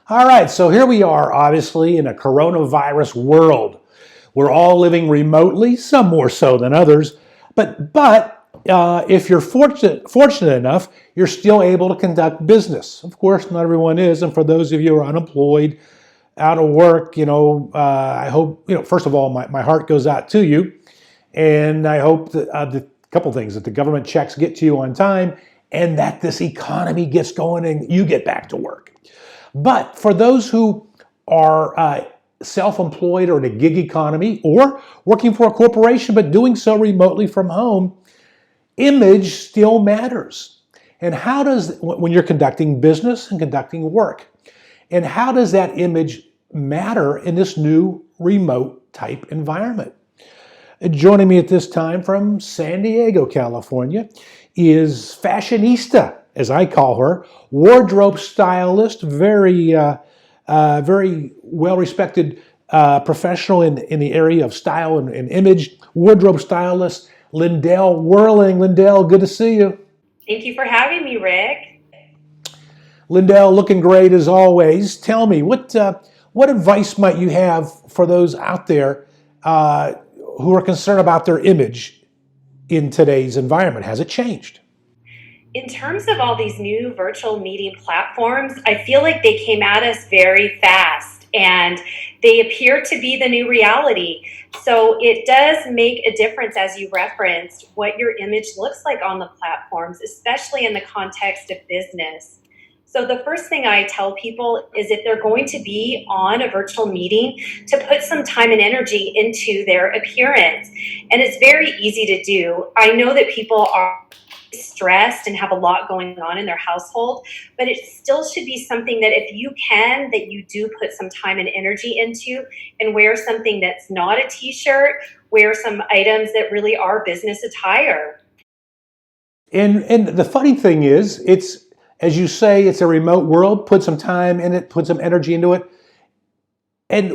All right, so here we are, obviously, in a coronavirus world. We're all living remotely, some more so than others, but if you're fortunate enough, you're still able to conduct business. Of course, not everyone is, and for those of you who are unemployed, out of work, I hope, first of all, my heart goes out to you, and I hope that the couple things, that the government checks get to you on time, and that this economy gets going and you get back to work. But for those who are self-employed or in a gig economy or working for a corporation but doing so remotely from home, image still matters. And how does, when you're conducting business and conducting work, and how does that image matter in this new remote type environment? Joining me at this time from San Diego, California, is fashionista, as I call her, wardrobe stylist, very well-respected professional in the area of style and image, wardrobe stylist, Lyndell Werling. Lyndell, good to see you. Thank you for having me, Rick. Lyndell, looking great as always. Tell me, what advice might you have for those out there who are concerned about their image in today's environment? Has it changed? In terms of all these new virtual meeting platforms, I feel like they came at us very fast and they appear to be the new reality. So it does make a difference, as you referenced, what your image looks like on the platforms, especially in the context of business. So the first thing I tell people is if they're going to be on a virtual meeting, to put some time and energy into their appearance. And it's very easy to do. I know that people are stressed and have a lot going on in their household, but it still should be something that if you can, that you do put some time and energy into, and wear something that's not a t-shirt, wear some items that really are business attire. And the funny thing is, it's, as you say, it's a remote world. Put some time in it, put some energy into it. And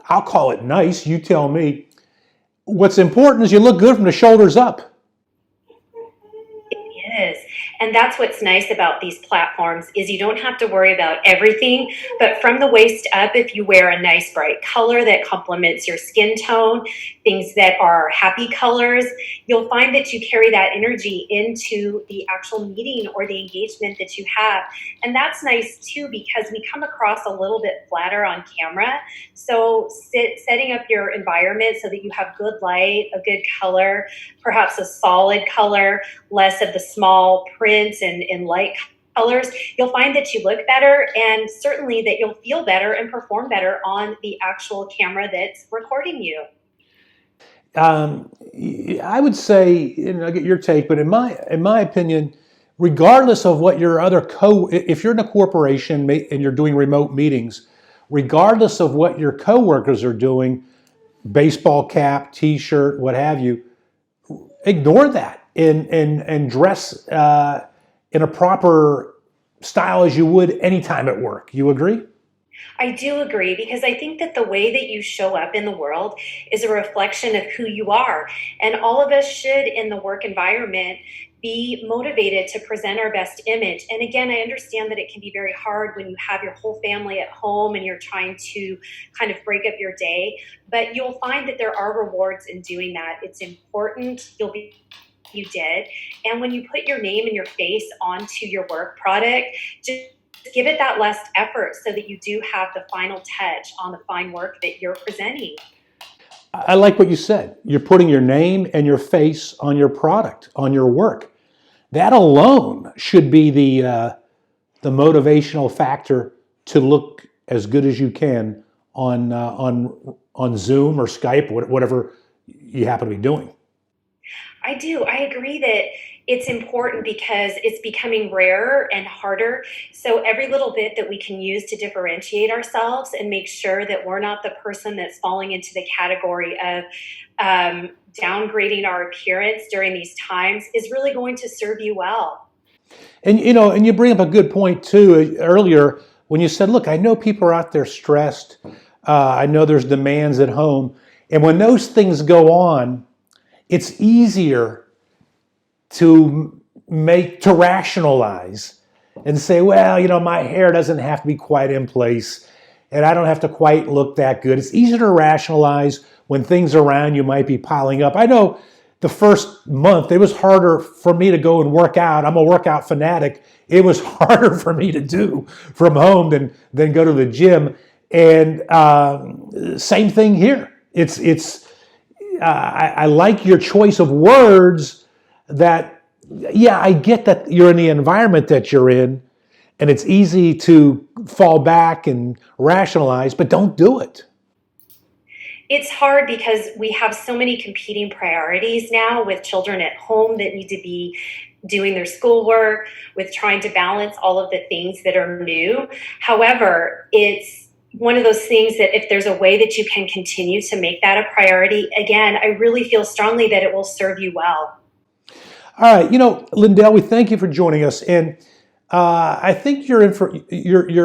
I'll call it nice, you tell me. What's important is you look good from the shoulders up. It is. And that's what's nice about these platforms is you don't have to worry about everything, but from the waist up, if you wear a nice bright color that complements your skin tone, things that are happy colors, you'll find that you carry that energy into the actual meeting or the engagement that you have. And that's nice too, because we come across a little bit flatter on camera. So setting up your environment so that you have good light, a good color, perhaps a solid color, less of the small prints and light colors, you'll find that you look better, and certainly that you'll feel better and perform better on the actual camera that's recording you. I would say, I get your take, but in my opinion, regardless of what your if you're in a corporation and you're doing remote meetings, regardless of what your coworkers are doing, baseball cap, t-shirt, what have you, ignore that and dress in a proper style as you would anytime at work. You agree? I do agree, because I think that the way that you show up in the world is a reflection of who you are. And all of us should, in the work environment, be motivated to present our best image. And again, I understand that it can be very hard when you have your whole family at home and you're trying to kind of break up your day, but you'll find that there are rewards in doing that. It's important. You did. And when you put your name and your face onto your work product, just give it that less effort so that you do have the final touch on the fine work that you're presenting. I like what you said. You're putting your name and your face on your product, on your work. That alone should be the motivational factor to look as good as you can on Zoom or Skype, whatever you happen to be doing. I do. I agree that it's important because it's becoming rarer and harder. So every little bit that we can use to differentiate ourselves and make sure that we're not the person that's falling into the category of downgrading our appearance during these times is really going to serve you well. And you bring up a good point too earlier when you said, look, I know people are out there stressed. I know there's demands at home. And when those things go on, it's easier to rationalize and say, well, my hair doesn't have to be quite in place and I don't have to quite look that good. It's easier to rationalize when things around you might be piling up. I know the first month it was harder for me to go and work out. I'm a workout fanatic. It was harder for me to do from home than go to the gym. And same thing here. I like your choice of words that, yeah, I get that you're in the environment that you're in, and it's easy to fall back and rationalize, but don't do it. It's hard because we have so many competing priorities now with children at home that need to be doing their schoolwork, with trying to balance all of the things that are new. However, it's one of those things that if there's a way that you can continue to make that a priority, again, I really feel strongly that it will serve you well. All right, Lyndell, we thank you for joining us, and I think your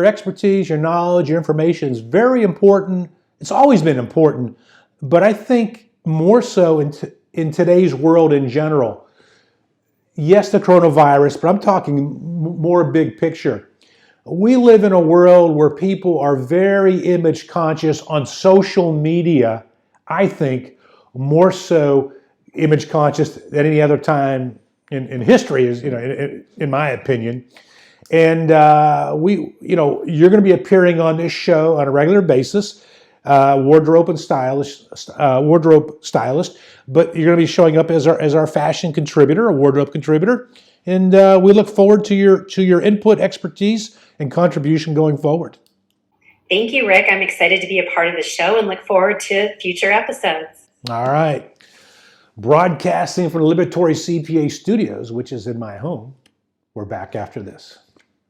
expertise, your knowledge, your information is very important. It's always been important, but I think more so in today's world in general. Yes, the coronavirus, but I'm talking more big picture. We live in a world where people are very image conscious on social media. I think more so image conscious than any other time in history, is in my opinion. And you're going to be appearing on this show on a regular basis, wardrobe stylist. But you're going to be showing up as our fashion contributor, a wardrobe contributor, and we look forward to your input, expertise, and contribution going forward. Thank you, Rick. I'm excited to be a part of the show and look forward to future episodes. All right. Broadcasting from the Liberatory CPA Studios, which is in my home. We're back after this.